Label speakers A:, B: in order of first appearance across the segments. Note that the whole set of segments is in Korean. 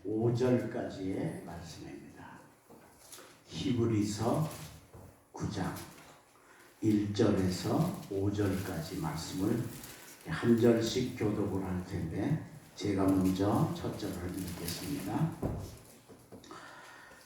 A: 5절까지의 말씀입니다. 히브리서 9장 1절에서 5절까지 말씀을 한 절씩 교독을 할 텐데 제가 먼저 첫 절을 읽겠습니다.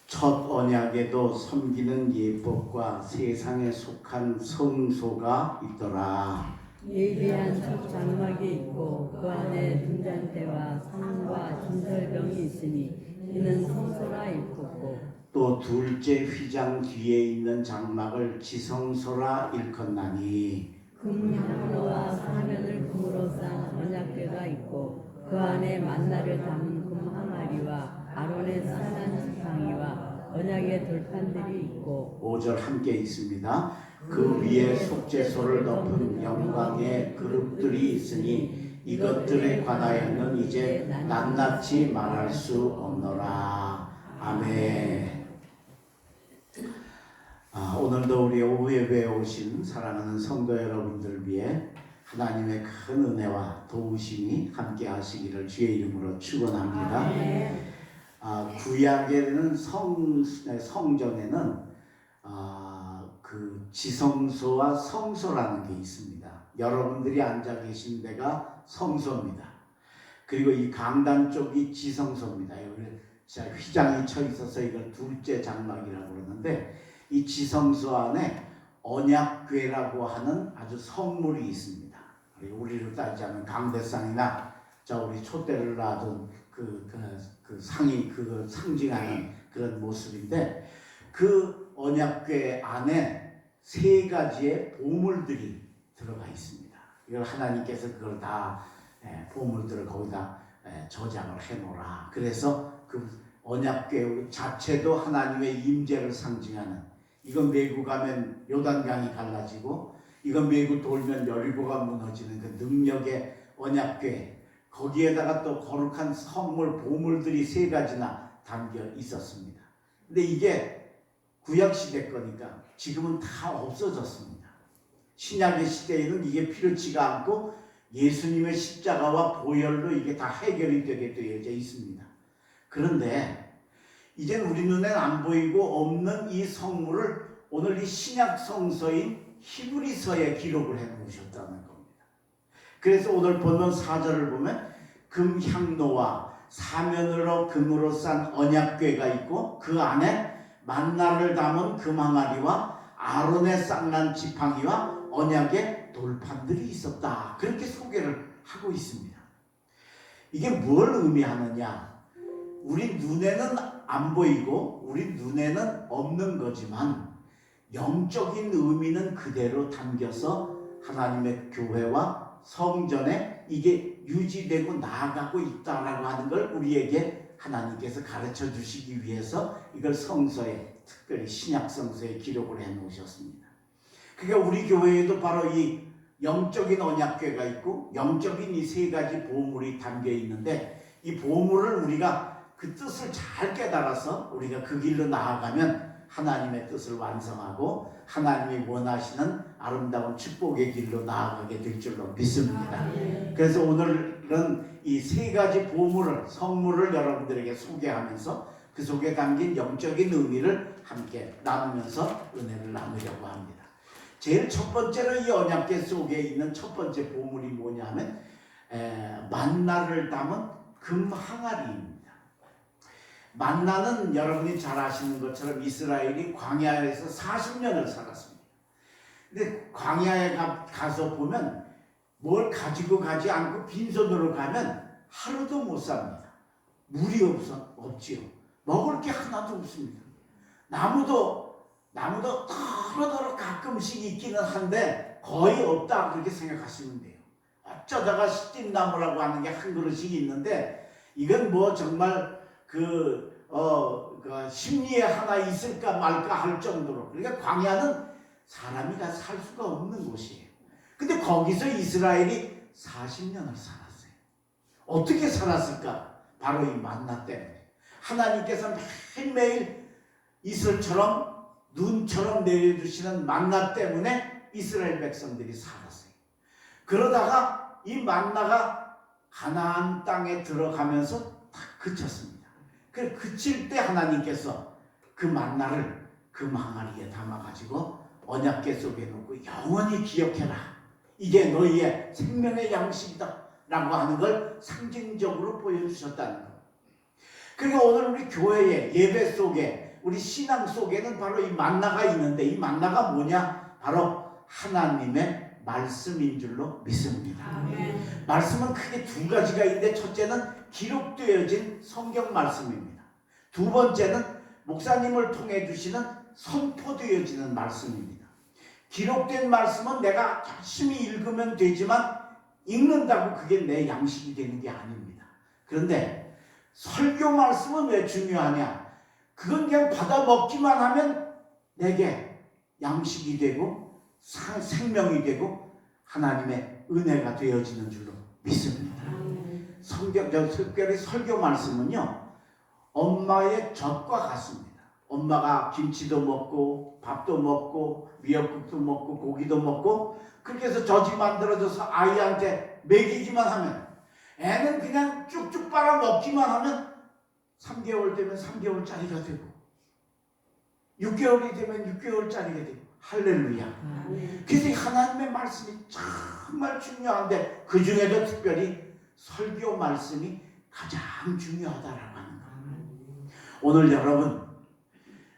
A: 첫 언약에도 섬기는 예법과 세상에 속한 성소가 있더라.
B: 예비한 첫 장막이 있고 그 안에 등잔대와 상과 진설병이 있으니 이는 성소라 일컫고,
A: 또 둘째 휘장 뒤에 있는 장막을 지성소라 일컫나니
B: 금향로와 사면을 금으로 싼 언약궤가 있고 그 안에 만나를 담은 금 항아리와 아론의 산난 지팡이와 언약의 돌판들이 있고,
A: 5절 함께 있습니다. 그 위에 속죄소를 덮은 영광의 그룹들이 있으니 이것들에 관하여는 이제 낱낱이 말할 수 없노라. 아멘. 오늘도 우리 오후에 오신 사랑하는 성도 여러분들 위해 하나님의 큰 은혜와 도우심이 함께 하시기를 주의 이름으로 축원합니다. 구약에는 성전에는 그 지성소와 성소라는 게 있습니다. 여러분들이 앉아 계신 데가 성소입니다. 그리고 이 강단 쪽이 지성소입니다. 여기 휘장이 쳐 있어서 이걸 둘째 장막이라고 그러는데 이 지성소 안에 언약궤라고 하는 아주 성물이 있습니다. 우리로 따지자면 강대상이나 우리 촛대를 놔둔 그 상이 그걸 상징하는 그런 모습인데 그 언약궤 안에 세 가지의 보물들이 들어가 있습니다. 이걸 하나님께서 그걸 다 보물들을 거기다 저장을 해놓으라. 그래서 그 언약궤 자체도 하나님의 임재를 상징하는, 이건 메고 가면 요단강이 갈라지고 이건 메고 돌면 여리고가 무너지는 그 능력의 언약궤, 거기에다가 또 거룩한 선물 보물들이 세 가지나 담겨 있었습니다. 근데 이게 구약시대 거니까 지금은 다 없어졌습니다. 신약의 시대에는 이게 필요치가 않고 예수님의 십자가와 보혈로 이게 다 해결이 되게 되어져 있습니다. 그런데 이젠 우리 눈엔 안 보이고 없는 이 성물을 오늘 이 신약 성서인 히브리서에 기록을 해 놓으셨다는 겁니다. 그래서 오늘 본문 4절을 보면 금향로와 사면으로 금으로 싼 언약궤가 있고 그 안에 만나를 담은 금항아리와 아론의 쌍난 지팡이와 언약의 돌판들이 있었다. 그렇게 소개를 하고 있습니다. 이게 뭘 의미하느냐? 우리 눈에는 안 보이고 우리 눈에는 없는 거지만 영적인 의미는 그대로 담겨서 하나님의 교회와 성전에 이게 유지되고 나아가고 있다라고 하는 걸 우리에게 하나님께서 가르쳐 주시기 위해서 이걸 성서에, 특별히 신약 성서에 기록을 해 놓으셨습니다. 그러니까 우리 교회에도 바로 이 영적인 언약궤가 있고 영적인 이 세 가지 보물이 담겨 있는데 이 보물을 우리가 그 뜻을 잘 깨달아서 우리가 그 길로 나아가면 하나님의 뜻을 완성하고 하나님이 원하시는 아름다운 축복의 길로 나아가게 될 줄로 믿습니다. 그래서 오늘은 이 세 가지 보물을, 성물을 여러분들에게 소개하면서 그 속에 담긴 영적인 의미를 함께 나누면서 은혜를 나누려고 합니다. 제일 첫 번째로 이 언약궤 속에 있는 첫 번째 보물이 뭐냐면 만나를 담은 금 항아리입니다. 만나는 여러분이 잘 아시는 것처럼 이스라엘이 광야에서 40년을 살았습니다. 근데 광야에 가서 보면 뭘 가지고 가지 않고 빈손으로 가면 하루도 못 삽니다. 물이 없지요. 먹을 게 하나도 없습니다. 나무도 더러더러 가끔씩 있기는 한데 거의 없다 그렇게 생각하시면 돼요. 어쩌다가 시찐나무라고 하는 게 한 그릇씩 있는데 이건 뭐 정말 그 심리에 하나 있을까 말까 할 정도로, 그러니까 광야는 사람이 다 살 수가 없는 곳이에요. 근데 거기서 이스라엘이 40년을 살았어요. 어떻게 살았을까? 바로 이 만나 때문에. 하나님께서 매일매일 이슬처럼 눈처럼 내려주시는 만나 때문에 이스라엘 백성들이 살았어요. 그러다가 이 만나가 가나안 땅에 들어가면서 다 그쳤습니다. 그 그칠 때 하나님께서 그 만나를 그 망아리에 담아가지고 언약궤 속에 놓고 영원히 기억해라. 이게 너희의 생명의 양식이다. 라고 하는 걸 상징적으로 보여주셨다는 것. 그리고 오늘 우리 교회의 예배 속에 우리 신앙 속에는 바로 이 만나가 있는데 이 만나가 뭐냐? 바로 하나님의 말씀인 줄로 믿습니다.
B: 아멘.
A: 말씀은 크게 두 가지가 있는데 첫째는 기록되어진 성경 말씀입니다. 두 번째는 목사님을 통해 주시는 선포되어지는 말씀입니다. 기록된 말씀은 내가 열심히 읽으면 되지만 읽는다고 그게 내 양식이 되는 게 아닙니다. 그런데 설교 말씀은 왜 중요하냐? 그건 그냥 받아 먹기만 하면 내게 양식이 되고 생명이 되고 하나님의 은혜가 되어지는 줄로 믿습니다. 특별히 설교 말씀은요, 엄마의 젖과 같습니다. 엄마가 김치도 먹고 밥도 먹고 미역국도 먹고 고기도 먹고 그렇게 해서 젖이 만들어져서 아이한테 먹이기만 하면 애는 그냥 쭉쭉 빨아 먹기만 하면 3개월 되면 3개월짜리가 되고 6개월이 되면 6개월짜리가 되고 할렐루야. 그래서 이 하나님의 말씀이 정말 중요한데 그 중에도 특별히 설교 말씀이 가장 중요하다라고 하는 거예요. 오늘 여러분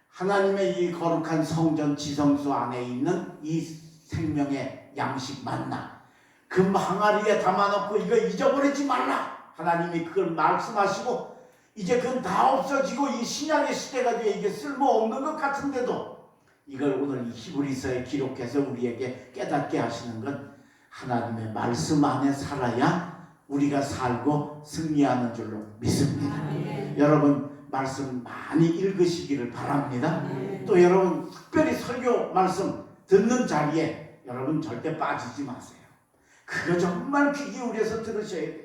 A: 하나님의 이 거룩한 성전 지성소 안에 있는 이 생명의 양식 만나 그 항아리에 담아놓고 이거 잊어버리지 말라. 하나님이 그걸 말씀하시고 이제 그건 다 없어지고 이 신약의 시대가 돼 이게 쓸모없는 것 같은데도 이걸 오늘 이 히브리서에 기록해서 우리에게 깨닫게 하시는 건 하나님의 말씀 안에 살아야 우리가 살고 승리하는 줄로 믿습니다. 여러분 말씀 많이 읽으시기를 바랍니다. 또 여러분 특별히 설교 말씀 듣는 자리에 여러분 절대 빠지지 마세요. 그거 정말 귀 기울여서 들으셔야 돼요.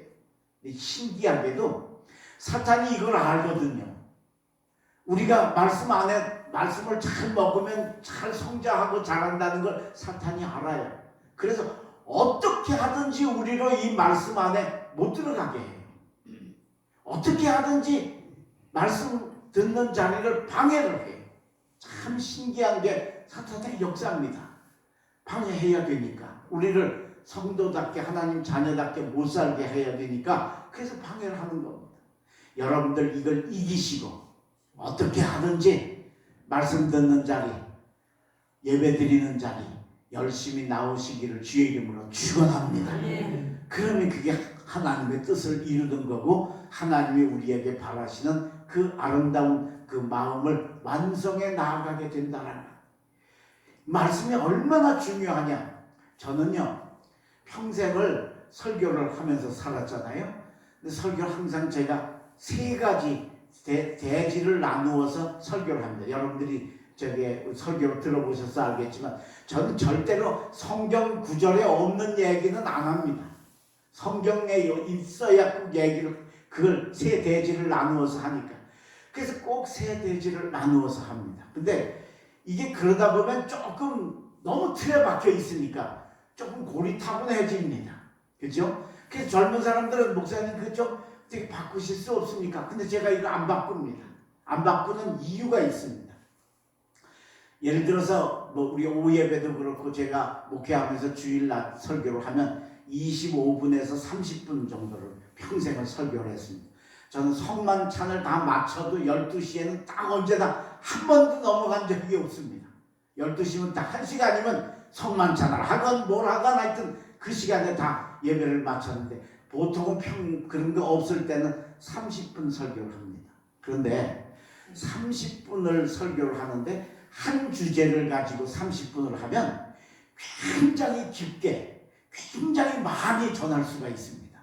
A: 신기하게도 사탄이 이걸 알거든요. 우리가 말씀 안에 말씀을 잘 먹으면 잘 성장하고 자란다는 걸 사탄이 알아요. 그래서 어떻게 하든지 우리로 이 말씀 안에 못 들어가게 해요. 어떻게 하든지 말씀 듣는 자리를 방해를 해요. 참 신기한 게 사탄의 역사입니다. 방해해야 되니까 우리를 성도답게 하나님 자녀답게 못 살게 해야 되니까 그래서 방해를 하는 겁니다. 여러분들 이걸 이기시고 어떻게 하든지 말씀 듣는 자리, 예배 드리는 자리 열심히 나오시기를 주의 이름으로 축원합니다. 그러면 그게 하나님의 뜻을 이루는 거고 하나님이 우리에게 바라시는 그 아름다운 그 마음을 완성해 나아가게 된다는 거예요. 말씀이 얼마나 중요하냐. 저는요 평생을 설교를 하면서 살았잖아요. 근데 설교를 항상 제가 세 가지 대지를 나누어서 설교를 합니다. 여러분들이 저기 설교를 들어보셔서 알겠지만 저는 절대로 성경 구절에 없는 얘기는 안 합니다. 성경에 있어야 그 얘기를 그걸 세 대지를 나누어서 하니까 그래서 꼭 세 대지를 나누어서 합니다. 근데 이게 그러다 보면 조금 너무 틀에 박혀 있으니까 조금 고리타분해집니다. 그렇죠? 그래서 젊은 사람들은 목사님 그쪽 되게 바꾸실 수 없습니까? 근데 제가 이거 안 바꿉니다. 안 바꾸는 이유가 있습니다. 예를 들어서 뭐 우리 오후 예배도 그렇고 제가 목회하면서 주일날 설교를 하면 25분에서 30분 정도를 평생을 설교를 했습니다. 저는 성만찬을 다 마쳐도 12시에는 딱 언제나 한 번도 넘어간 적이 없습니다. 12시면 딱 1시간이면 성만찬을 하건 뭘 하건 하여튼 그 시간에 다 예배를 마쳤는데 보통은 그런 거 없을 때는 30분 설교를 합니다. 그런데 30분을 설교를 하는데 한 주제를 가지고 30분을 하면 굉장히 깊게 굉장히 많이 전할 수가 있습니다.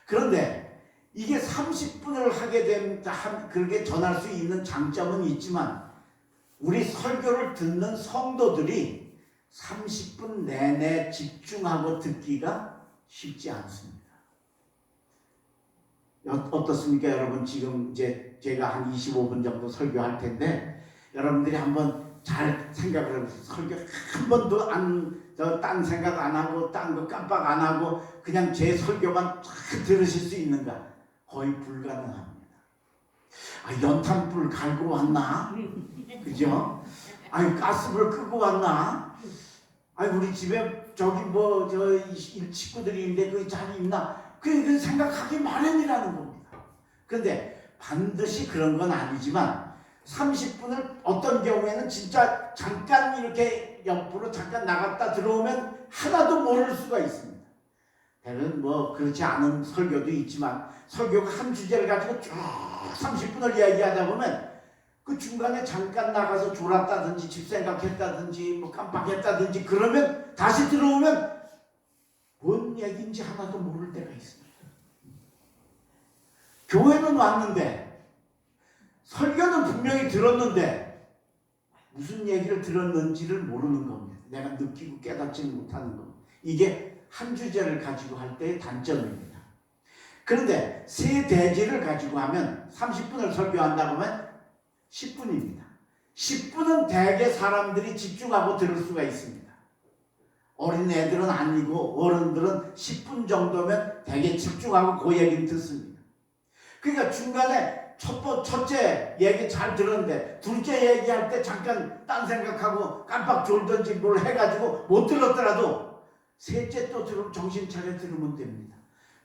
A: 그런데 이게 30분을 하게 되면 그렇게 전할 수 있는 장점은 있지만 우리 설교를 듣는 성도들이 30분 내내 집중하고 듣기가 쉽지 않습니다. 어떻습니까 여러분? 지금 이제 제가 한 25분 정도 설교할 텐데 여러분들이 한번 잘 생각을 해보세요. 설교 한 번도 딴 생각 안 하고 딴 거 깜빡 안 하고 그냥 제 설교만 쫙 들으실 수 있는가? 거의 불가능합니다. 연탄불 갈고 왔나? 그죠? 가스불 끄고 왔나? 우리 집에 저기 식구들이 있는데 그게 잘 있나? 그 생각하기 마련이라는 겁니다. 그런데 반드시 그런 건 아니지만 30분을 어떤 경우에는 진짜 잠깐 이렇게 옆으로 잠깐 나갔다 들어오면 하나도 모를 수가 있습니다. 때는 그렇지 않은 설교도 있지만 설교가 한 주제를 가지고 쭉 30분을 이야기하다 보면 그 중간에 잠깐 나가서 졸았다든지 집 생각했다든지 깜빡했다든지 그러면 다시 들어오면 뭔 얘기인지 하나도 모를 때가 있습니다. 교회는 왔는데 설교는 분명히 들었는데 무슨 얘기를 들었는지를 모르는 겁니다. 내가 느끼고 깨닫지 못하는 겁니다. 이게 한 주제를 가지고 할 때의 단점입니다. 그런데 세 대지를 가지고 하면 30분을 설교한다고 하면 10분입니다. 10분은 대개 사람들이 집중하고 들을 수가 있습니다. 어린 애들은 아니고 어른들은 10분 정도면 대개 집중하고 그 얘기를 듣습니다. 그러니까 중간에 첫째 얘기 잘 들었는데 둘째 얘기할 때 잠깐 딴 생각하고 깜빡 졸든지 뭘 해가지고 못 들었더라도 셋째 또 들으면 정신 차려 들으면 됩니다.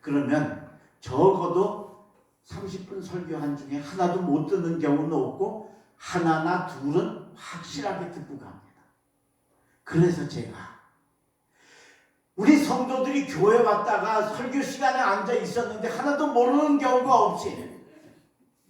A: 그러면 적어도 30분 설교한 중에 하나도 못 듣는 경우는 없고 하나나 둘은 확실하게 듣고 갑니다. 그래서 제가 우리 성도들이 교회 왔다가 설교 시간에 앉아 있었는데 하나도 모르는 경우가 없이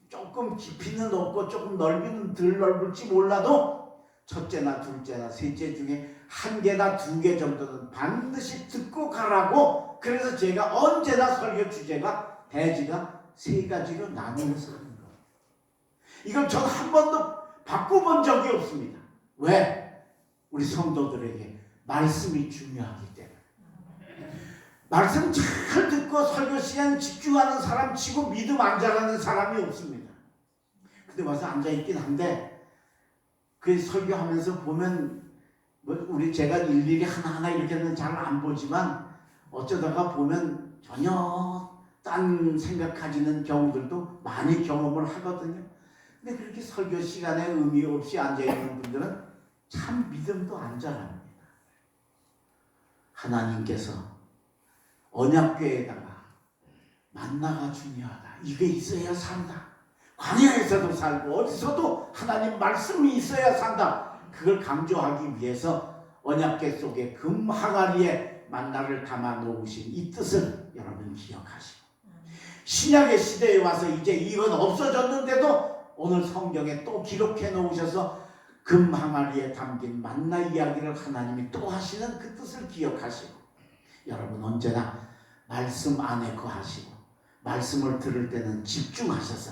A: 조금 깊이는 없고 조금 넓이는 덜 넓을지 몰라도 첫째나 둘째나 셋째 중에 한 개나 두 개 정도는 반드시 듣고 가라고. 그래서 제가 언제나 설교 주제가 대지가 세 가지로 나누어서 하는 거예요. 이걸 전 한 번도 바꿔본 적이 없습니다. 왜? 우리 성도들에게 말씀이 중요하기 때문에. 말씀 잘 듣고 설교 시간 집중하는 사람 치고 믿음 안 자라는 사람이 없습니다. 근데 와서 앉아있긴 한데 그 설교하면서 보면 제가 일일이 하나하나 이렇게는 잘 안 보지만 어쩌다가 보면 전혀 딴 생각하지는 경우들도 많이 경험을 하거든요. 근데 그렇게 설교 시간에 의미 없이 앉아있는 분들은 참 믿음도 안 자랍니다. 하나님께서 언약궤에다가 만나가 중요하다. 이게 있어야 산다. 광야에서도 살고 어디서도 하나님 말씀이 있어야 산다. 그걸 강조하기 위해서 언약궤 속에 금 항아리에 만나를 담아 놓으신 이 뜻을 여러분 기억하시고 신약의 시대에 와서 이제 이건 없어졌는데도 오늘 성경에 또 기록해 놓으셔서 금 항아리에 담긴 만나 이야기를 하나님이 또 하시는 그 뜻을 기억하시고 여러분 언제나 말씀 안에 거하시고 말씀을 들을 때는 집중하셔서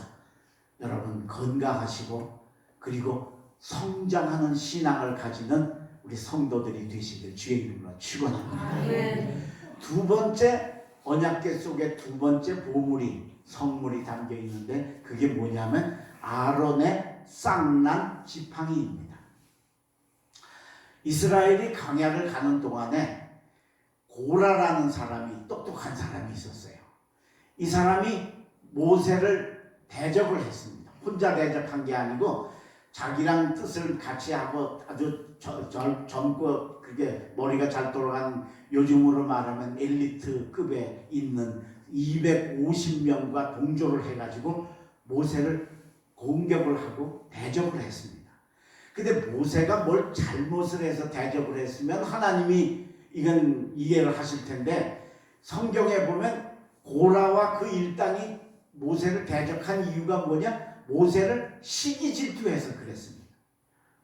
A: 여러분 건강하시고 그리고 성장하는 신앙을 가지는 우리 성도들이 되시길 주의 이름으로 축원합니다. 두 번째 언약궤 속에 두 번째 보물이 성물이 담겨 있는데 그게 뭐냐면 아론의 쌍난 지팡이입니다. 이스라엘이 광야를 가는 동안에 고라라는 사람이 똑똑한 사람이 있었어요. 이 사람이 모세를 대적을 했습니다. 혼자 대적한 게 아니고 자기랑 뜻을 같이 하고 아주 젊고 그게 머리가 잘 돌아가는 요즘으로 말하면 엘리트급에 있는 250명과 동조를 해가지고 모세를 공격을 하고 대적을 했습니다. 근데 모세가 뭘 잘못을 해서 대적을 했으면 하나님이 이건 이해를 하실 텐데 성경에 보면 고라와 그 일당이 모세를 대적한 이유가 뭐냐? 모세를 시기 질투해서 그랬습니다.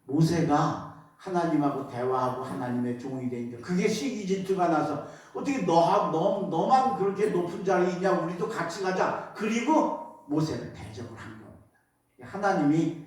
A: 모세가 하나님하고 대화하고 하나님의 종이 되니까 그게 시기 질투가 나서 어떻게 너만 그렇게 높은 자리에 있냐 우리도 같이 가자. 그리고 모세를 대적을 한 겁니다. 하나님이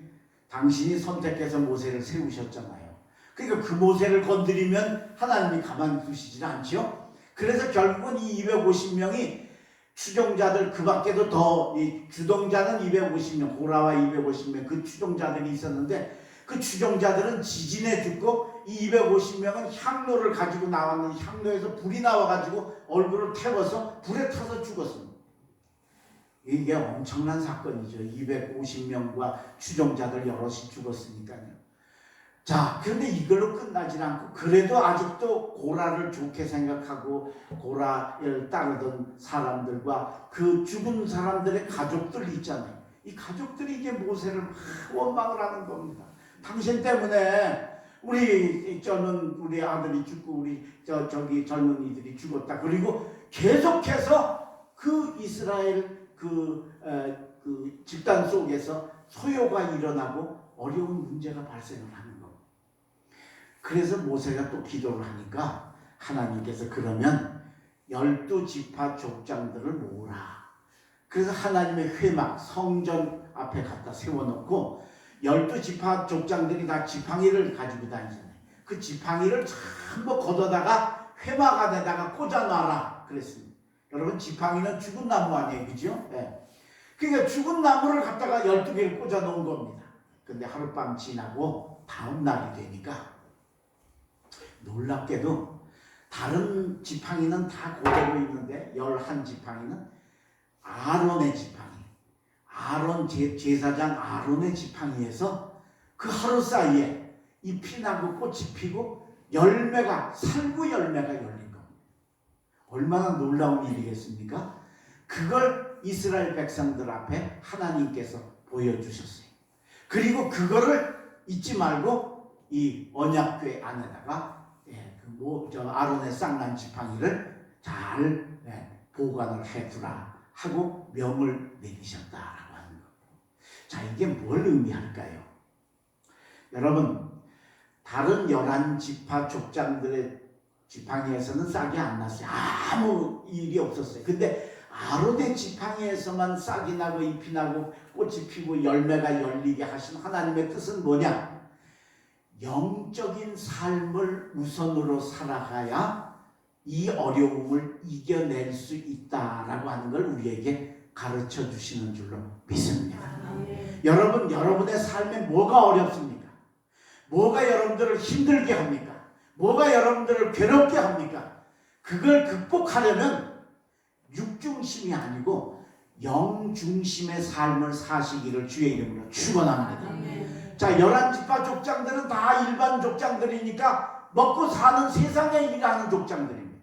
A: 당신이 선택해서 모세를 세우셨잖아요. 그러니까 그 모세를 건드리면 하나님이 가만히 두시질 않죠. 그래서 결국은 이 250명이 추종자들 그 밖에도 더 이 주동자는 250명 고라와 250명 그 추종자들이 있었는데 그 추종자들은 지진에 죽고 이 250명은 향로를 가지고 나왔는데 향로에서 불이 나와가지고 얼굴을 태워서 불에 타서 죽었습니다. 이게 엄청난 사건이죠. 250명과 추종자들 여럿이 죽었으니까요. 자, 그런데 이걸로 끝나지 않고 그래도 아직도 고라를 좋게 생각하고 고라를 따르던 사람들과 그 죽은 사람들의 가족들 있잖아요. 이 가족들이 이제 모세를 막 원망을 하는 겁니다. 당신 때문에 우리 아들이 죽고 우리 저기 젊은이들이 죽었다. 그리고 계속해서 그 이스라엘 그 집단 속에서 소요가 일어나고 어려운 문제가 발생을 하는 겁니다. 그래서 모세가 또 기도를 하니까 하나님께서 그러면 12지파 족장들을 모으라. 그래서 하나님의 회막 성전 앞에 갖다 세워놓고 12지파 족장들이 다 지팡이를 가지고 다니잖아요. 그 지팡이를 전부 걷어다가 회막 안에다가 꽂아놔라 그랬습니다. 여러분, 지팡이는 죽은 나무 아니에요, 그죠? 네. 그러니까 죽은 나무를 갖다가 12개를 꽂아놓은 겁니다. 근데 하룻밤 지나고 다음 날이 되니까 놀랍게도 다른 지팡이는 다 그대로 있는데 11지팡이는 아론의 지팡이, 제사장 아론의 지팡이에서 그 하루 사이에 잎이 나고 꽃이 피고 살구 열매가 열린 겁니다. 얼마나 놀라운 일이겠습니까? 그걸 이스라엘 백성들 앞에 하나님께서 보여주셨어요. 그리고 그거를 잊지 말고 이 언약궤 안에다가 아론의 쌍난 지팡이를 잘 보관을 해두라 하고 명을 내리셨다라고 하는 것. 자, 이게 뭘 의미할까요? 여러분, 다른 11지파 족장들의 지팡이에서는 싹이 안 났어요. 아무 일이 없었어요. 근데 아론의 지팡이에서만 싹이 나고 잎이 나고 꽃이 피고 열매가 열리게 하신 하나님의 뜻은 뭐냐? 영적인 삶을 우선으로 살아가야 이 어려움을 이겨낼 수 있다라고 하는 걸 우리에게 가르쳐 주시는 줄로 믿습니다. 여러분, 여러분의 삶에 뭐가 어렵습니까? 뭐가 여러분들을 힘들게 합니까? 뭐가 여러분들을 괴롭게 합니까? 그걸 극복하려면 육중심이 아니고 영중심의 삶을 사시기를 주의 이름으로 축원합니다. 자, 11지파 족장들은 다 일반 족장들이니까 먹고 사는 세상에 일하는 족장들입니다.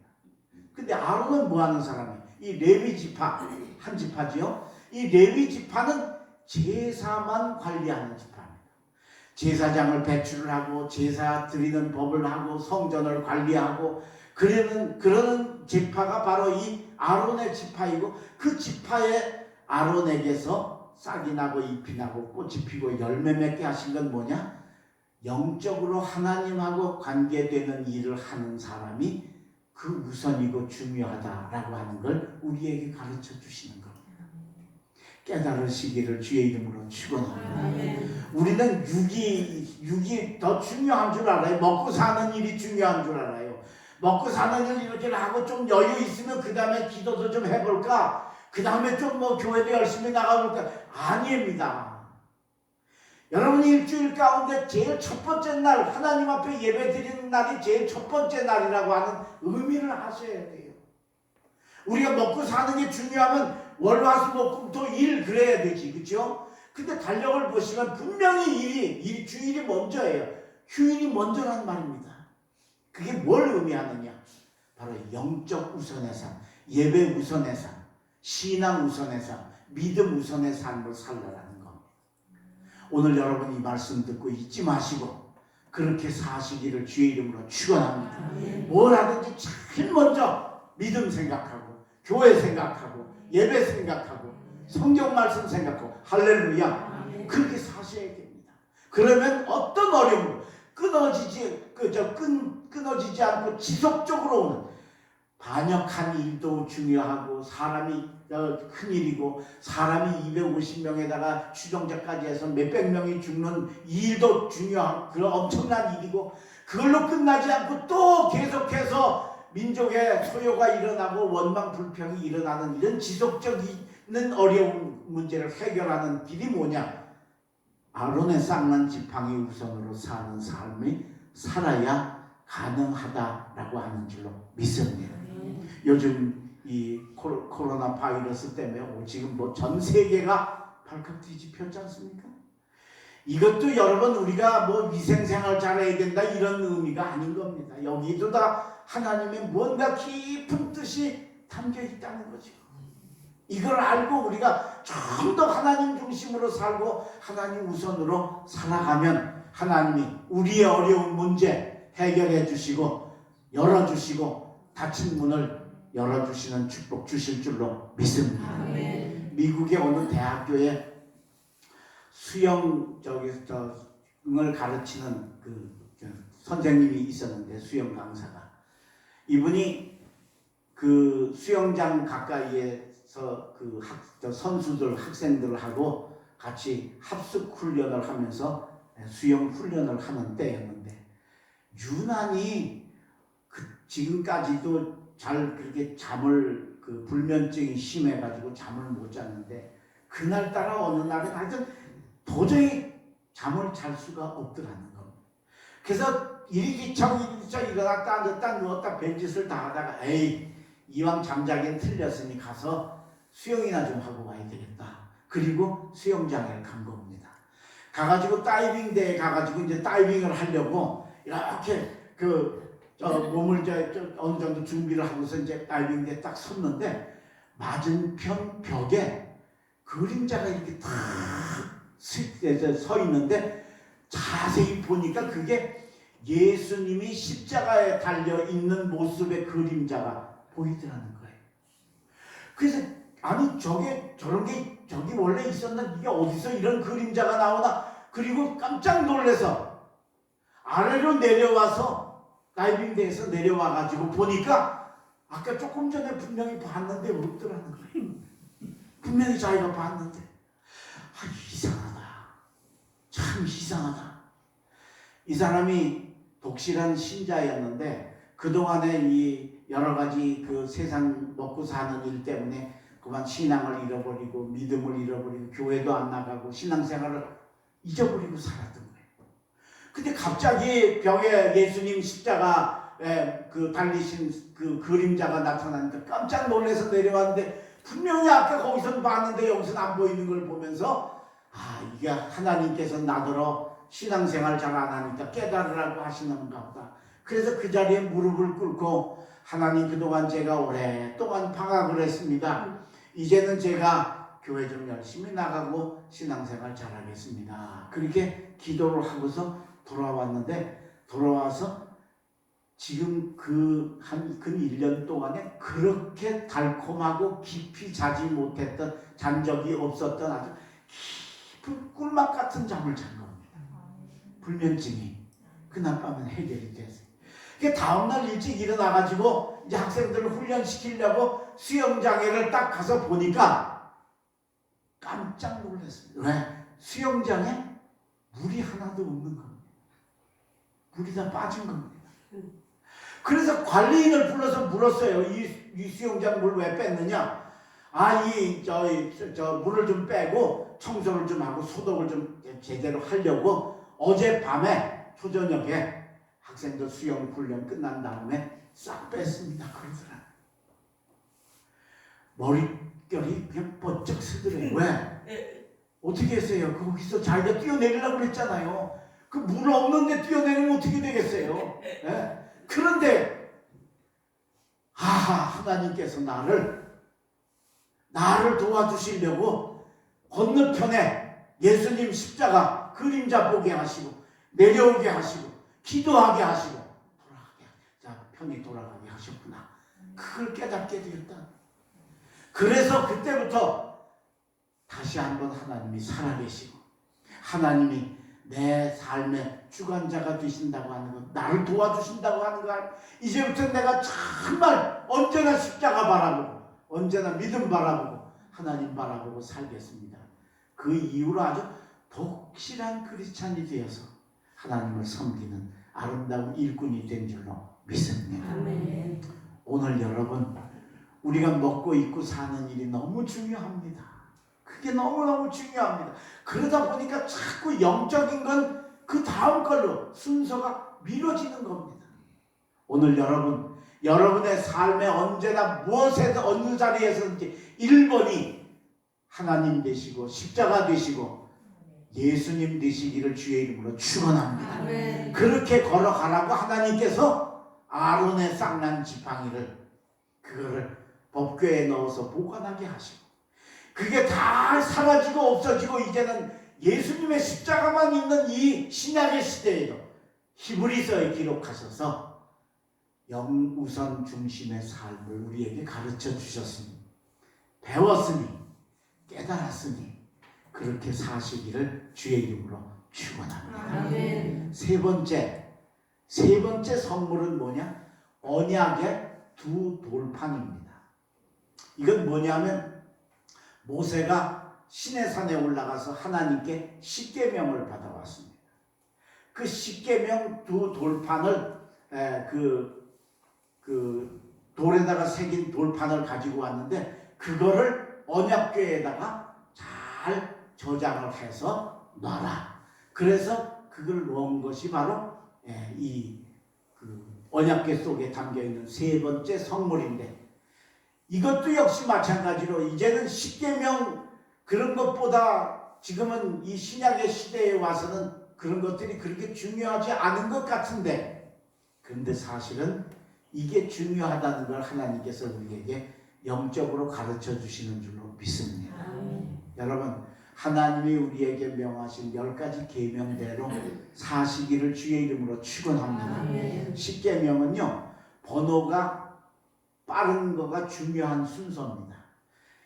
A: 근데 아론은 뭐 하는 사람이에요? 이 레위 지파, 한 지파지요? 이 레위 지파는 제사만 관리하는 지파입니다. 제사장을 배출을 하고 제사 드리는 법을 하고 성전을 관리하고 그러는 지파가 바로 이 아론의 지파이고, 그 지파의 아론에게서 싹이 나고 잎이 나고 꽃이 피고 열매 맺게 하신 건 뭐냐? 영적으로 하나님하고 관계되는 일을 하는 사람이 그 우선이고 중요하다라고 하는 걸 우리에게 가르쳐 주시는 겁니다. 깨달으시기를 주의 이름으로 축원합니다. 우리는 육이 더 중요한 줄 알아요. 먹고 사는 일이 중요한 줄 알아요. 먹고 사는 일 이렇게 하고 좀 여유 있으면 그 다음에 기도도 좀 해볼까? 그 다음에 좀 교회도 열심히 나가볼까? 아닙니다. 여러분이 일주일 가운데 제일 첫 번째 날, 하나님 앞에 예배 드리는 날이 제일 첫 번째 날이라고 하는 의미를 하셔야 돼요. 우리가 먹고 사는 게 중요하면 월화수목금토 일 그래야 되지, 그렇죠? 근데 달력을 보시면 분명히 주일이 먼저예요. 휴일이 먼저란 말입니다. 그게 뭘 의미하느냐? 바로 영적 우선의 삶, 예배 우선의 삶, 신앙 우선의 삶, 믿음 우선의 삶을 살라라는 겁니다. 오늘 여러분 이 말씀 듣고 잊지 마시고 그렇게 사시기를 주의 이름으로 축원합니다. 뭘 하든지 제일 먼저 믿음 생각하고 교회 생각하고 예배 생각하고 성경 말씀 생각하고 할렐루야, 그렇게 사셔야 됩니다. 그러면 어떤 어려움 끊어지지 않고 지속적으로 오는 반역한 일도 중요하고, 사람이 큰일이고, 사람이 250명에다가 추종자까지 해서 몇백 명이 죽는 일도 중요한 그런 엄청난 일이고, 그걸로 끝나지 않고 또 계속해서 민족의 소요가 일어나고 원망 불평이 일어나는 이런 지속적인 어려운 문제를 해결하는 길이 뭐냐? 아론의 쌍난 지팡이 우선으로 사는 삶이 살아야 가능하다라고 하는 줄로 믿습니다. 요즘 이 코로나 바이러스 때문에 지금 뭐 전 세계가 발칵 뒤집혔지 않습니까? 이것도 여러분 우리가 뭐 위생생활 잘해야 된다 이런 의미가 아닌 겁니다. 여기도 다 하나님의 뭔가 깊은 뜻이 담겨 있다는 거죠. 이걸 알고 우리가 좀 더 하나님 중심으로 살고 하나님 우선으로 살아가면 하나님이 우리의 어려운 문제 해결해 주시고 열어주시고 닫힌 문을 열어주시는 축복 주실 줄로 믿습니다.
B: 아멘.
A: 미국의 어느 대학교에 수영을 가르치는 선생님이 있었는데 수영 강사가 이분이 그 수영장 가까이에서 선수들 학생들하고 같이 합숙 훈련을 하면서 수영 훈련을 하는 때였는데 유난히 지금까지도 잘 그렇게 잠을 불면증이 심해가지고 잠을 못 잤는데 그날따라 어느 날은 하여튼 도저히 잠을 잘 수가 없더라는 겁니다. 그래서 이리기청 일어났다 앉았다 누웠다 별짓을 다 하다가 에이 이왕 잠자기엔 틀렸으니 가서 수영이나 좀 하고 와야 되겠다. 그리고 수영장에 간 겁니다. 가가지고 다이빙대에 가가지고 이제 다이빙을 하려고 이렇게 몸을 어느 정도 준비를 하고서 이제 다이빙대에 딱 섰는데 맞은편 벽에 그림자가 이렇게 탁 서 있는데 자세히 보니까 그게 예수님이 십자가에 달려 있는 모습의 그림자가 보이더라는 거예요. 그래서 아니 저런 게 저기 원래 있었나 이게 어디서 이런 그림자가 나오나 그리고 깜짝 놀라서 아래로 내려와서 다이빙대에서 내려와가지고 보니까 아까 조금 전에 분명히 봤는데 없더라는 거예요. 분명히 자기가 봤는데 이상하다. 참 이상하다. 이 사람이 독실한 신자였는데 그동안에 이 여러 가지 세상 먹고 사는 일 때문에 그만 신앙을 잃어버리고 믿음을 잃어버리고 교회도 안 나가고 신앙생활을 잊어버리고 살았던 거예요. 근데 갑자기 벽에 예수님 십자가에 달리신 그림자가 나타나니까 깜짝 놀라서 내려왔는데 분명히 아까 거기서 봤는데 여기서는 안 보이는 걸 보면서 이게 하나님께서 나더러 신앙생활 잘 안 하니까 깨달으라고 하시는가 보다. 그래서 그 자리에 무릎을 꿇고 하나님 그동안 제가 오랫동안 방황을 했습니다. 이제는 제가 교회 좀 열심히 나가고 신앙생활 잘하겠습니다. 그렇게 기도를 하고서 돌아왔는데 돌아와서 지금 한 1년 동안에 그렇게 달콤하고 깊이 자지 못했던 잔 적이 없었던 아주 깊은 꿀맛 같은 잠을 잔 겁니다. 불면증이 그날 밤은 해결이 됐어요. 다음날 일찍 일어나가지고 이제 학생들을 훈련시키려고 수영장에를 딱 가서 보니까 깜짝 놀랐어요. 왜? 수영장에 물이 하나도 없는 겁니다. 물이 다 빠진 겁니다. 그래서 관리인을 불러서 물었어요. 이 수영장 물 왜 뺐느냐? 물을 좀 빼고 청소를 좀 하고 소독을 좀 제대로 하려고 어젯밤에 초저녁에 학생들 수영 훈련 끝난 다음에 싹 뺐습니다. 그러더라. 머릿결이 그냥 번쩍 쓰더래요. 왜? 어떻게 했어요? 거기서 자기가 뛰어내리려고 그랬잖아요. 그 물 없는데 뛰어내리면 어떻게 되겠어요? 네? 그런데 하나님께서 나를 도와주시려고 건너편에 예수님 십자가 그림자 보게 하시고 내려오게 하시고 기도하게 하시고 편히 돌아가게 하셨구나. 그걸 깨닫게 되었다. 그래서 그때부터 다시 한번 하나님이 살아계시고 하나님이 내 삶의 주관자가 되신다고 하는 것, 나를 도와주신다고 하는 것, 이제부터 내가 정말 언제나 십자가 바라보고 언제나 믿음 바라보고 하나님 바라보고 살겠습니다. 그 이후로 아주 독실한 크리스찬이 되어서 하나님을 섬기는 아름다운 일꾼이 된 줄로 믿습니다.
B: 아멘.
A: 오늘 여러분 우리가 먹고 입고 사는 일이 너무 중요합니다. 그게 너무너무 중요합니다. 그러다 보니까 자꾸 영적인 건 그 다음 걸로 순서가 미뤄지는 겁니다. 오늘 여러분 여러분의 삶에 언제나 무엇에든 어느 자리에서든지 1번이 하나님 되시고 십자가 되시고 예수님 되시기를 주의 이름으로 축원합니다.
B: 아멘.
A: 그렇게 걸어가라고 하나님께서 아론의 쌍난 지팡이를 그거를 법궤에 넣어서 보관하게 하시고 그게 다 사라지고 없어지고 이제는 예수님의 십자가만 있는 이 신약의 시대에도 히브리서에 기록하셔서 영우선 중심의 삶을 우리에게 가르쳐 주셨으니 배웠으니 깨달았으니 그렇게 사시기를 주의 이름으로 축원합니다.
B: 아멘.
A: 세 번째 선물은 뭐냐? 언약의 두 돌판입니다. 이건 뭐냐면 모세가 시내산에 올라가서 하나님께 십계명을 받아왔습니다. 그 십계명 두 돌판을 그 돌에다가 새긴 돌판을 가지고 왔는데 그거를 언약궤에다가 잘 저장을 해서 놔라. 그래서 그걸 놓은 것이 바로 이 언약궤 속에 담겨 있는 세 번째 선물인데 이것도 역시 마찬가지로 이제는 십계명 그런 것보다 지금은 이 신약의 시대에 와서는 그런 것들이 그렇게 중요하지 않은 것 같은데 그런데 사실은 이게 중요하다는 걸 하나님께서 우리에게 영적으로 가르쳐 주시는 줄로 믿습니다. 여러분 하나님이 우리에게 명하신 10가지 계명대로 사시기를 주의 이름으로 축원합니다. 십계명은요 번호가 빠른 거가 중요한 순서입니다.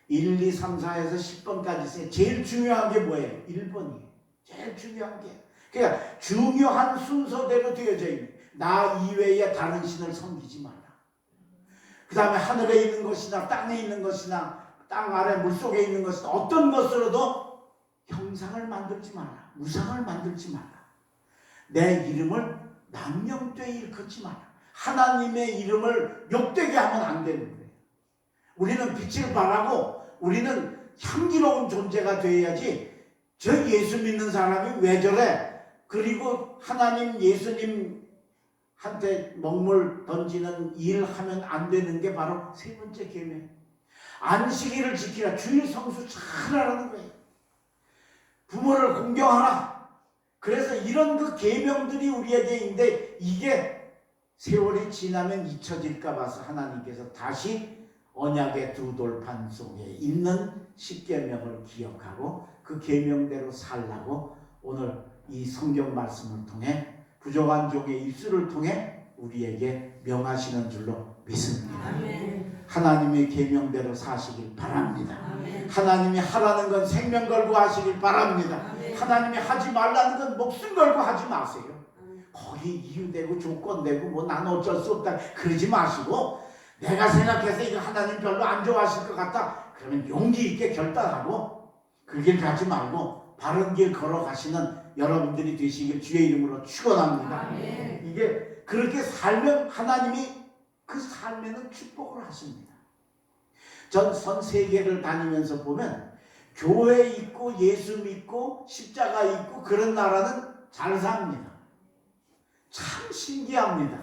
A: 1, 2, 3, 4에서 10번까지 있어요. 제일 중요한 게 뭐예요? 1번이에요. 제일 중요한 게. 그러니까 중요한 순서대로 되어져 있는 나 이외에 다른 신을 섬기지 마라. 그 다음에 하늘에 있는 것이나 땅에 있는 것이나 땅 아래 물속에 있는 것이나 어떤 것으로도 형상을 만들지 마라. 우상을 만들지 마라. 내 이름을 망령되이 일컫지 마라. 하나님의 이름을 욕되게 하면 안 되는 거예요. 우리는 빛을 발하고 우리는 향기로운 존재가 되어야지 저 예수 믿는 사람이 왜 저래? 그리고 하나님 예수님한테 먹물 던지는 일 하면 안 되는 게 바로 세 번째 계명. 안식일을 지키라. 주일 성수 잘하라는 거예요. 부모를 공경하라. 그래서 이런 그 계명들이 우리에게 있는데 이게 세월이 지나면 잊혀질까 봐서 하나님께서 다시 언약의 두 돌판 속에 있는 십계명을 기억하고 그 계명대로 살라고 오늘 이 성경 말씀을 통해 부족한 종의 입술을 통해 우리에게 명하시는 줄로 믿습니다.
B: 아멘.
A: 하나님의 계명대로 사시길 바랍니다.
B: 아멘.
A: 하나님이 하라는 건 생명 걸고 하시길 바랍니다.
B: 아멘.
A: 하나님이 하지 말라는 건 목숨 걸고 하지 마세요. 거기 이유되고 조건되고 뭐 난 어쩔 수 없다 그러지 마시고 내가 생각해서 이거 하나님 별로 안 좋아하실 것 같다 그러면 용기 있게 결단하고 그 길 가지 말고 바른 길 걸어가시는 여러분들이 되시길 주의 이름으로 축원합니다.
B: 아멘.
A: 이게 그렇게 살면 하나님이 그 삶에는 축복을 하십니다. 전 세계를 다니면서 보면 교회 있고 예수 믿고 십자가 있고 그런 나라는 잘 삽니다. 참 신기합니다.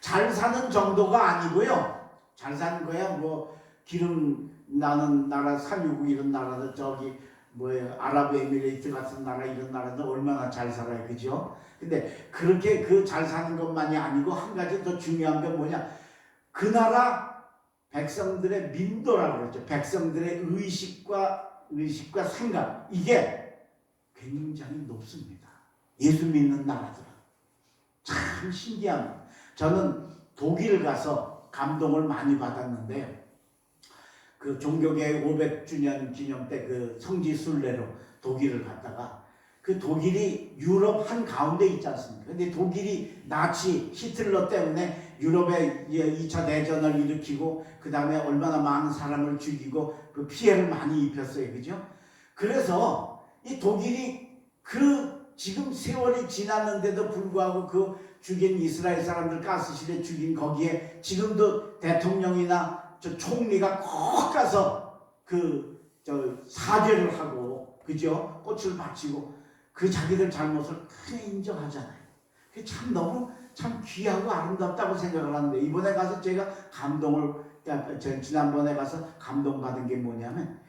A: 잘 사는 정도가 아니고요. 잘 사는 거야 뭐 기름 나는 나라 산유국 이런 나라들 저기 뭐예요 아랍에미레이트 같은 나라 이런 나라들 얼마나 잘 살아요, 그죠? 근데 그렇게 그 잘 사는 것만이 아니고 한 가지 더 중요한 게 뭐냐? 그 나라 백성들의 민도라고 그러죠. 백성들의 의식과 생각 이게 굉장히 높습니다. 예수 믿는 나라들. 참 신기합니다. 저는 독일 가서 감동을 많이 받았는데요. 그 종교개혁 500주년 기념 때 그 성지 순례로 독일을 갔다가 그 독일이 유럽 한 가운데 있지 않습니까? 근데 독일이 나치 히틀러 때문에 유럽에 2차 대전을 일으키고 그 다음에 얼마나 많은 사람을 죽이고 그 피해를 많이 입혔어요, 그죠? 그래서 이 독일이 그 지금 세월이 지났는데도 불구하고 그 죽인 이스라엘 사람들 가스실에 죽인 거기에 지금도 대통령이나 저 총리가 꼭 가서 사죄를 하고 그죠? 꽃을 바치고 그 자기들 잘못을 크게 인정하잖아요. 그게 참 너무 참 귀하고 아름답다고 생각을 하는데, 이번에 가서 제가 지난번에 가서 감동받은 게 뭐냐면,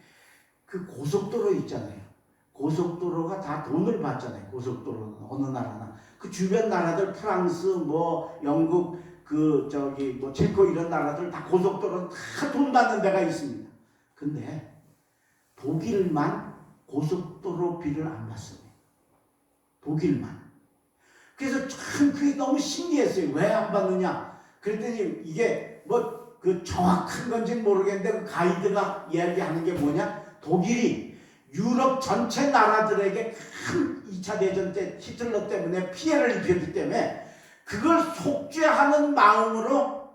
A: 그 고속도로 있잖아요. 고속도로가 다 돈을 받잖아요. 고속도로는 어느 나라나 그 주변 나라들, 프랑스, 뭐 영국, 뭐 체코 이런 나라들 다 고속도로는 다 돈 받는 데가 있습니다. 근데 독일만 고속도로비를 안 받습니다. 독일만. 그래서 참 그게 너무 신기했어요. 왜 안 받느냐? 그랬더니 이게 뭐 그 정확한 건지는 모르겠는데, 그 가이드가 이야기하는 게 뭐냐? 독일이 유럽 전체 나라들에게 큰 2차 대전 때 히틀러 때문에 피해를 입혔기 때문에 그걸 속죄하는 마음으로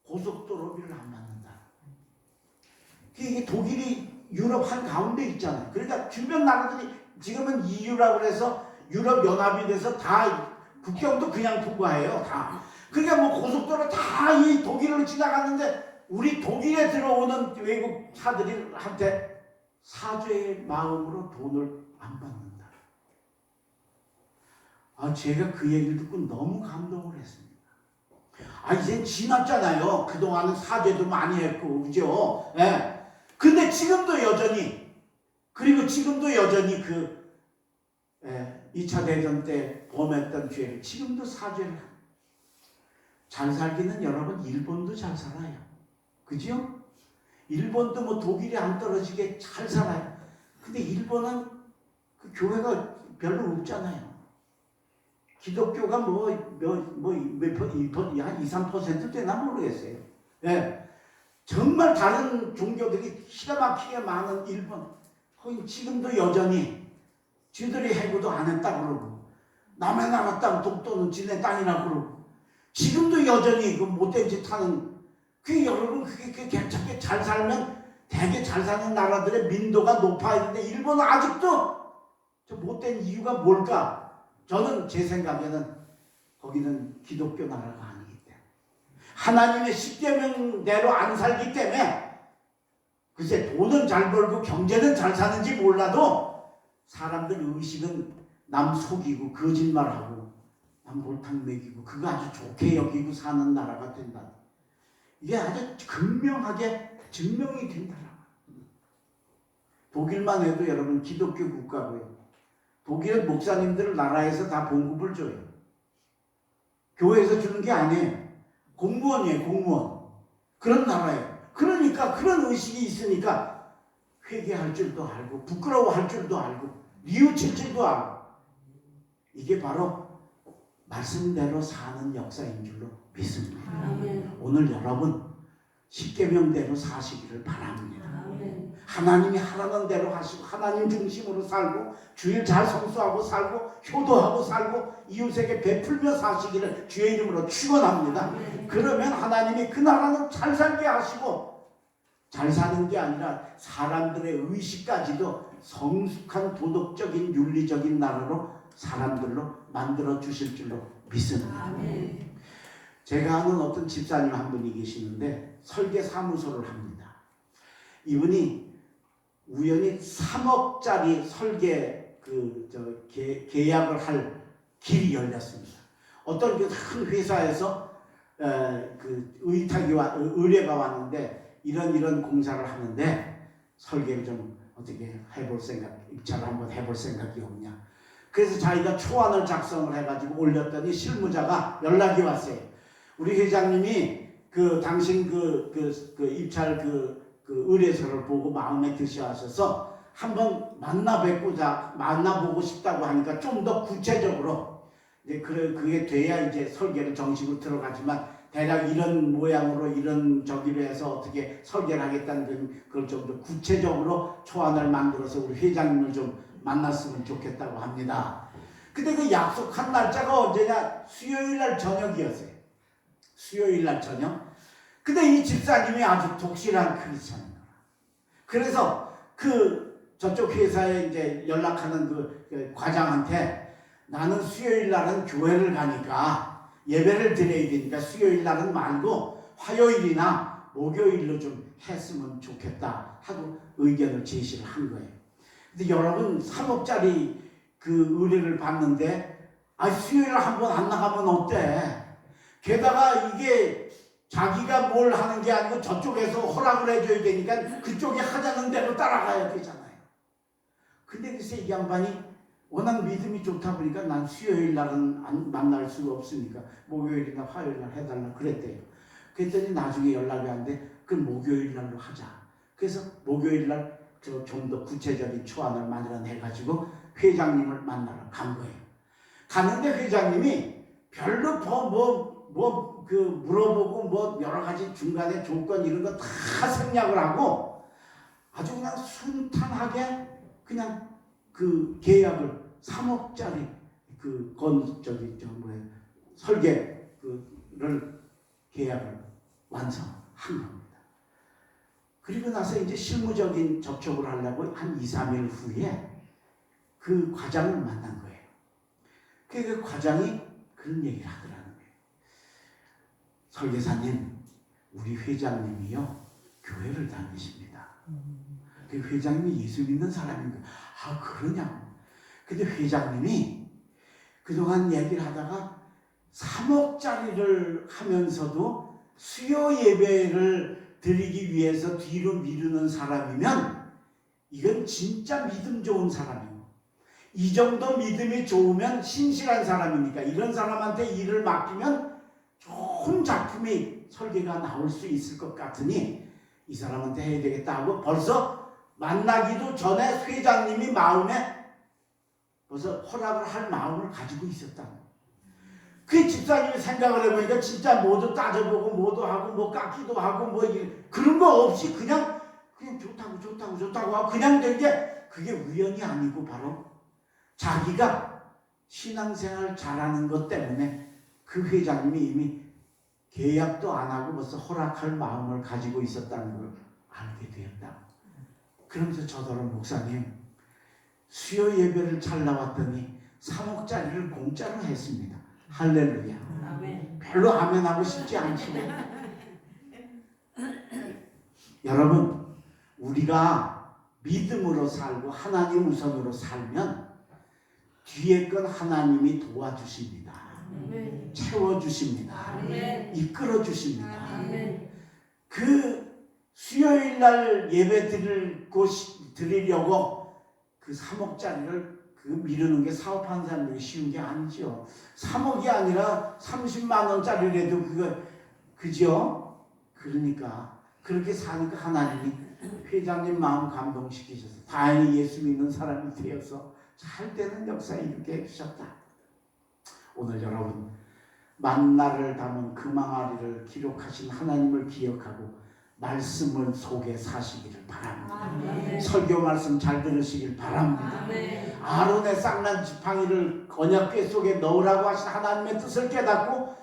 A: 고속도로비를 안 받는다. 이게 독일이 유럽 한 가운데 있잖아요. 그러니까 주변 나라들이 지금은 EU라고 해서 유럽 연합이 돼서 다 국경도 그냥 통과해요. 다. 그러니까 뭐 고속도로 다 이 독일로 지나갔는데, 우리 독일에 들어오는 외국 차들한테 사죄의 마음으로 돈을 안 받는다. 제가 그 얘기를 듣고 너무 감동을 했습니다. 이젠 지났잖아요. 그동안은 사죄도 많이 했고, 그죠? 예. 근데 지금도 여전히, 그리고 지금도 여전히 2차 대전 때 범했던 죄를 지금도 사죄를 합니다. 잘 살기는 여러분, 일본도 잘 살아요. 그죠? 일본도 뭐 독일이 안 떨어지게 잘 살아요. 근데 일본은 그 교회가 별로 없잖아요. 기독교가 한 2, 3% 되나 모르겠어요. 예. 정말 다른 종교들이 기가 막히게 많은 일본. 거기 지금도 여전히 쥐들이 해고도 안 했다 그러고, 남의 나라 땅 독도는 지네 땅이라 그러고, 지금도 여전히 그 못된 짓 하는, 여러분, 그게 괜찮게 잘 살면 되게 잘 사는 나라들의 민도가 높아야 되는데, 일본은 아직도 저 못된 이유가 뭘까? 저는 제 생각에는 거기는 기독교 나라가 아니기 때문에, 하나님의 십계명대로 안 살기 때문에, 글쎄 돈은 잘 벌고 경제는 잘 사는지 몰라도 사람들 의식은 남 속이고 거짓말하고 남 골탕 먹이고 그거 아주 좋게 여기고 사는 나라가 된다. 이게 아주 극명하게 증명이 된다. 독일만 해도 여러분 기독교 국가고요. 독일은 목사님들을 나라에서 다 봉급을 줘요. 교회에서 주는 게 아니에요. 공무원이에요, 공무원. 그런 나라예요. 그러니까 그런 의식이 있으니까 회개할 줄도 알고, 부끄러워할 줄도 알고, 뉘우칠 줄도 알고, 이게 바로 말씀대로 사는 역사인 줄로 믿습니다.
B: 아멘.
A: 오늘 여러분 십계명대로 사시기를 바랍니다.
B: 아멘.
A: 하나님이 하라는 대로 하시고, 하나님 중심으로 살고, 주일 잘 성수하고 살고, 효도하고 살고, 이웃에게 베풀며 사시기를 주의 이름으로 축원합니다.
B: 아멘.
A: 그러면 하나님이 그 나라는 잘 살게 하시고, 잘 사는 게 아니라 사람들의 의식까지도 성숙한 도덕적인 윤리적인 나라로 사람들로 만들어 주실 줄로 믿습니다.
B: 아멘.
A: 제가 아는 어떤 집사님 한 분이 계시는데 설계 사무소를 합니다. 이분이 우연히 3억짜리 설계 계약을 할 길이 열렸습니다. 어떤 큰 회사에서 의뢰가 왔는데 이런 공사를 하는데 설계를 좀 어떻게 입찰을 한번 해볼 생각이 없냐. 그래서 자기가 초안을 작성을 해가지고 올렸더니 실무자가 연락이 왔어요. 우리 회장님이 당신 입찰 의뢰서를 보고 마음에 드셔하셔서 한번 만나보고 싶다고 하니까 좀 더 구체적으로, 이제 그게 돼야 이제 설계를 정식으로 들어가지만, 대략 이런 모양으로 이런 저기로 해서 어떻게 설계를 하겠다는 그걸 좀 더 구체적으로 초안을 만들어서 우리 회장님을 좀 만났으면 좋겠다고 합니다. 근데 그 약속한 날짜가 언제냐? 수요일날 저녁이었어요. 수요일날 저녁. 근데 이 집사님이 아주 독실한 크리스천이에요. 그래서 저쪽 회사에 이제 연락하는 그 과장한테, 나는 수요일날은 교회를 가니까 예배를 드려야 되니까 수요일날은 말고 화요일이나 목요일로 좀 했으면 좋겠다 하고 의견을 제시를 한 거예요. 근데 여러분 3억짜리 그 의뢰를 받는데 수요일 한번 안 나가면 어때? 게다가 이게 자기가 뭘 하는 게 아니고 저쪽에서 허락을 해줘야 되니까 그쪽이 하자는 대로 따라가야 되잖아요. 근데 글쎄 이 양반이 워낙 믿음이 좋다 보니까 난 수요일 날은 만날 수가 없으니까 목요일이나 화요일 날 해달라 그랬대요. 그랬더니 나중에 연락이 왔는데 그 목요일 날로 하자. 그래서 목요일 날 좀 더 구체적인 초안을 마련해가지고 회장님을 만나러 간 거예요. 갔는데 회장님이 별로 물어보고 여러 가지 중간에 조건 이런 거 다 생략을 하고 아주 그냥 순탄하게 그냥 그 계약을 3억짜리 설계를 계약을 완성한 겁니다. 그리고 나서 이제 실무적인 접촉을 하려고 한 2, 3일 후에 그 과장을 만난 거예요. 그 과장이 그런 얘기를 하더라는 거예요. 설계사님, 우리 회장님이요 교회를 다니십니다. 그 회장님이 예수 믿는 사람인 거예요. 그러냐고. 근데 회장님이 그동안 얘기를 하다가 3억짜리를 하면서도 수요 예배를 드리기 위해서 뒤로 미루는 사람이면 이건 진짜 믿음 좋은 사람이고, 이 정도 믿음이 좋으면 신실한 사람이니까 이런 사람한테 일을 맡기면 좋은 작품이 설계가 나올 수 있을 것 같으니 이 사람한테 해야 되겠다 하고 벌써 만나기도 전에 회장님이 마음에 벌써 허락을 할 마음을 가지고 있었다. 그 집사님이 생각을 해보니까 진짜 뭐도 따져보고 뭐도 하고 뭐 깎기도 하고 그런 거 없이 그냥 좋다고 하고 그냥 된 게 그게 우연이 아니고 바로 자기가 신앙생활 잘하는 것 때문에 그 회장님이 이미 계약도 안 하고 벌써 허락할 마음을 가지고 있었다는 걸 알게 되었다. 그러면서 저더러 목사님 수요 예배를 잘 나왔더니 3억짜리를 공짜로 했습니다. 할렐루야.
B: 아멘.
A: 별로 아멘하고 싶지 않죠. 여러분, 우리가 믿음으로 살고 하나님 우선으로 살면 뒤에 건 하나님이 도와주십니다.
B: 아멘.
A: 채워주십니다.
B: 아멘.
A: 이끌어주십니다.
B: 아멘.
A: 그 수요일 날 예배 드리려고 그 3억짜리를 미루는 게 사업하는 사람들이 쉬운 게 아니죠. 3억이 아니라 30만 원짜리라도 그죠? 그러니까 그렇게 사니까 하나님이 회장님 마음 감동시키셔서 다행히 예수 믿는 사람이 되어서 잘 되는 역사에 이렇게 해주셨다. 오늘 여러분 만나를 담은 금항아리를 기록하신 하나님을 기억하고 말씀을 속에 사시기를 바랍니다.
B: 아멘.
A: 설교 말씀 잘 들으시길 바랍니다.
B: 아멘.
A: 아론의 쌍난 지팡이를 언약궤 속에 넣으라고 하신 하나님의 뜻을 깨닫고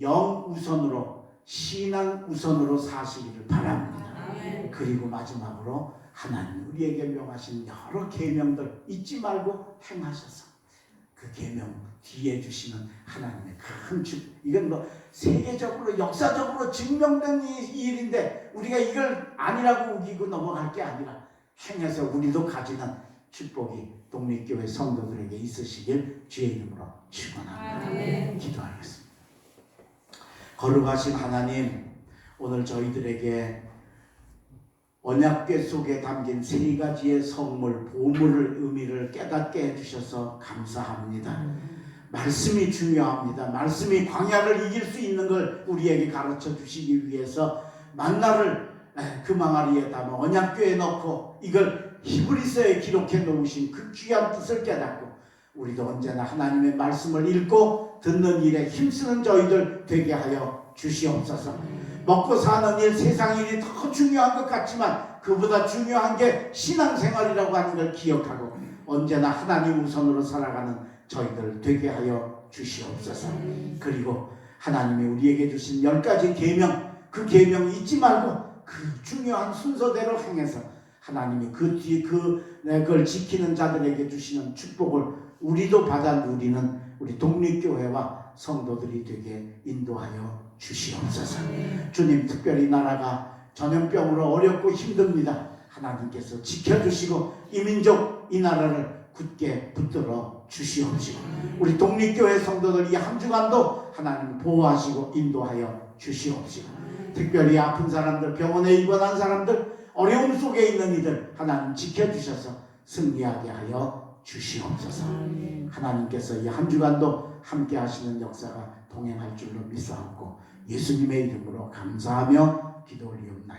A: 영 우선으로 신앙 우선으로 사시기를 바랍니다.
B: 아멘.
A: 그리고 마지막으로 하나님 우리에게 명하신 여러 계명들 잊지 말고 행하셔서 그 계명 뒤에 주시는 하나님의 큰 축복, 이건 세계적으로 역사적으로 증명된 일인데 우리가 이걸 아니라고 우기고 넘어갈 게 아니라 행해서 우리도 가지는 축복이 독립교회 성도들에게 있으시길 주의 이름으로 축원합니다.
B: 아멘.
A: 기도하겠습니다. 거룩하신 하나님, 오늘 저희들에게 언약궤 속에 담긴 세 가지의 선물, 보물을 의미를 깨닫게 해주셔서 감사합니다. 말씀이 중요합니다. 말씀이 광야를 이길 수 있는 걸 우리에게 가르쳐 주시기 위해서 만나를 금항아리에 담아 언약궤에 넣고 이걸 히브리서에 기록해 놓으신 그 귀한 뜻을 깨닫고 우리도 언제나 하나님의 말씀을 읽고 듣는 일에 힘쓰는 저희들 되게 하여 주시옵소서. 먹고 사는 일, 세상 일이 더 중요한 것 같지만 그보다 중요한 게 신앙생활이라고 하는 걸 기억하고 언제나 하나님 우선으로 살아가는 저희들 되게 하여 주시옵소서. 그리고 하나님이 우리에게 주신 10가지 계명, 그 계명 잊지 말고 그 중요한 순서대로 행해서 하나님이 그 뒤에 그걸 지키는 자들에게 주시는 축복을 우리도 받아 누리는 우리 독립교회와 성도들이 되게 인도하여 주시옵소서. 주님, 특별히 나라가 전염병으로 어렵고 힘듭니다. 하나님께서 지켜주시고 이 민족, 이 나라를 굳게 붙들어 주시옵시고 우리 독립교회 성도들 이 한 주간도 하나님 보호하시고 인도하여 주시옵시고 특별히 아픈 사람들, 병원에 입원한 사람들, 어려움 속에 있는 이들 하나님 지켜주셔서 승리하게 하여 주시옵소서. 하나님께서 이 한 주간도 함께 하시는 역사가 동행할 줄로 믿사옵고 예수님의 이름으로 감사하며 기도 올리옵나이다.